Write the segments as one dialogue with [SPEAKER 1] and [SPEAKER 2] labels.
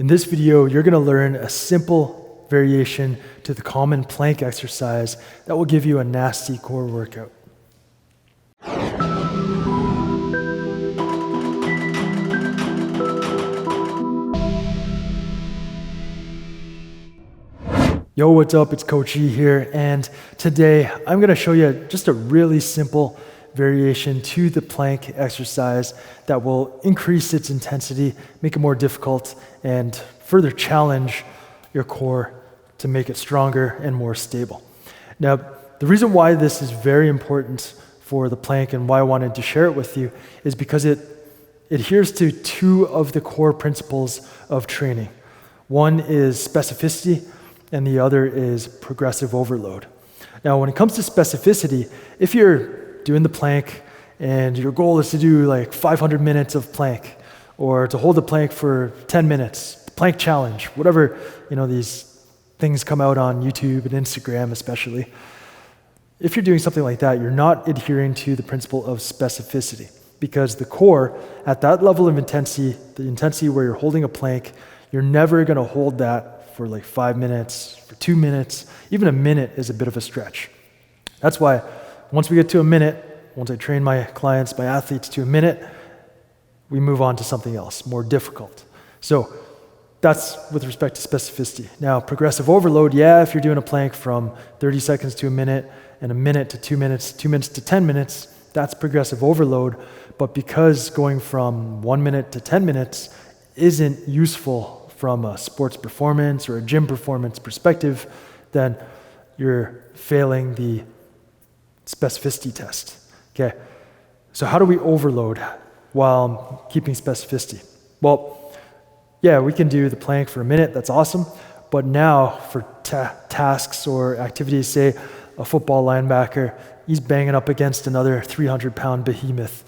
[SPEAKER 1] In this video, you're going to learn a simple variation to the common plank exercise that will give you a nasty core workout. Yo, what's up? It's Coach E here, and today I'm going to show you just a really simple variation to the plank exercise that will increase its intensity, make it more difficult, and further challenge your core to make it stronger and more stable. Now, the reason why this is very important for the plank and why I wanted to share it with you is because it adheres to two of the core principles of training. One is specificity, and the other is progressive overload. Now, when it comes to specificity, if you're doing the plank and your goal is to do like 500 minutes of plank or to hold the plank for 10 minutes, plank challenge, whatever, these things come out on YouTube and Instagram especially. If you're doing something like that, you're not adhering to the principle of specificity because the core at that level of intensity, the intensity where you're holding a plank, you're never going to hold that for like 5 minutes, for 2 minutes. Even a minute is a bit of a stretch. That's why once we get to a minute, once I train my clients, my athletes to a minute, we move on to something else, more difficult. So that's with respect to specificity. Now, progressive overload, if you're doing a plank from 30 seconds to a minute and a minute to 2 minutes, 2 minutes to 10 minutes, that's progressive overload. But because going from 1 minute to 10 minutes isn't useful from a sports performance or a gym performance perspective, then you're failing the specificity test. Okay, so how do we overload while keeping specificity? Well, we can do the plank for a minute, that's awesome, but now for tasks or activities, say a football linebacker, he's banging up against another 300-pound behemoth.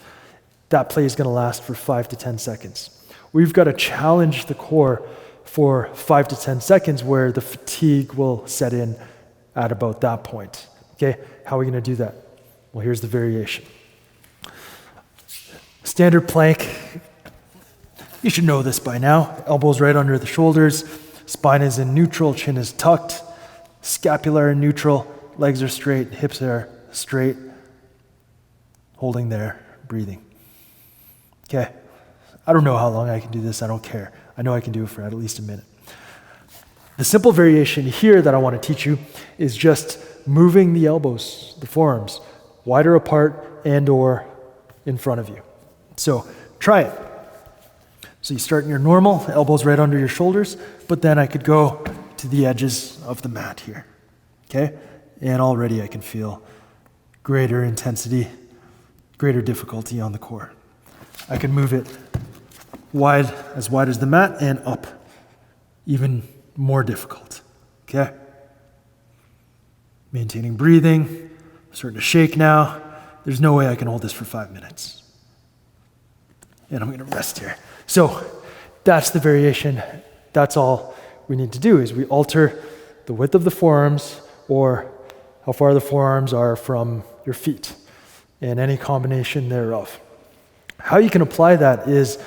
[SPEAKER 1] That play is going to last for 5 to 10 seconds. We've got to challenge the core for 5 to 10 seconds where the fatigue will set in at about that point. Okay, how are we going to do that? Well, here's the variation. Standard plank, you should know this by now. Elbows right under the shoulders, spine is in neutral, chin is tucked, scapula in neutral, legs are straight, hips are straight, holding there, breathing. Okay, I don't know how long I can do this, I don't care. I know I can do it for at least a minute. The simple variation here that I want to teach you is just moving the elbows, the forearms, wider apart and or in front of you. So try it. So you start in your normal, elbows right under your shoulders, but then I could go to the edges of the mat here, okay? And already I can feel greater intensity, greater difficulty on the core. I can move it wide as the mat and up, even more difficult, okay? Maintaining breathing, starting to shake now. There's no way I can hold this for 5 minutes. And I'm gonna rest here. So that's the variation. That's all we need to do is we alter the width of the forearms or how far the forearms are from your feet and any combination thereof. How you can apply that is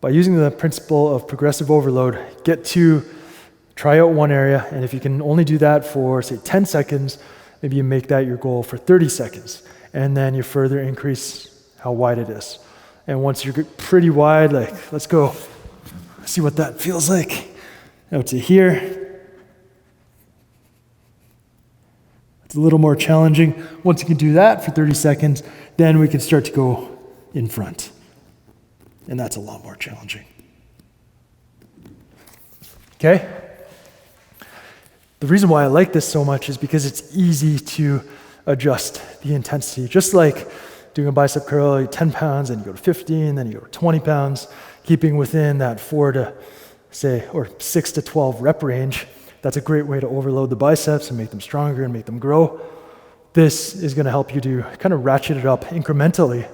[SPEAKER 1] by using the principle of progressive overload, try out one area, and if you can only do that for, say, 10 seconds, maybe you make that your goal for 30 seconds, and then you further increase how wide it is. And once you're pretty wide, let's go see what that feels like. Out to here. It's a little more challenging. Once you can do that for 30 seconds, then we can start to go in front. And that's a lot more challenging. Okay? The reason why I like this so much is because it's easy to adjust the intensity. Just like doing a bicep curl, 10 pounds, then you go to 15, then you go to 20 pounds, keeping within that 6 to 12 rep range. That's a great way to overload the biceps and make them stronger and make them grow. This is going to help you to kind of ratchet it up incrementally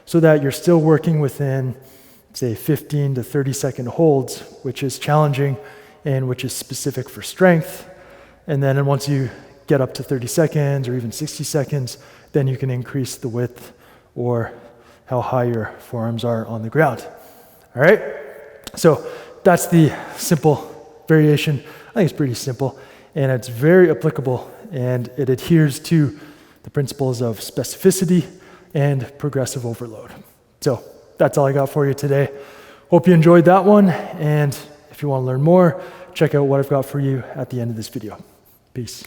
[SPEAKER 1] so that you're still working within, say, 15 to 30 second holds, which is challenging and which is specific for strength. And then once you get up to 30 seconds or even 60 seconds, then you can increase the width or how high your forearms are on the ground. All right? So that's the simple variation. I think it's pretty simple, and it's very applicable, and it adheres to the principles of specificity and progressive overload. So that's all I got for you today. Hope you enjoyed that one, and if you want to learn more, check out what I've got for you at the end of this video. Peace.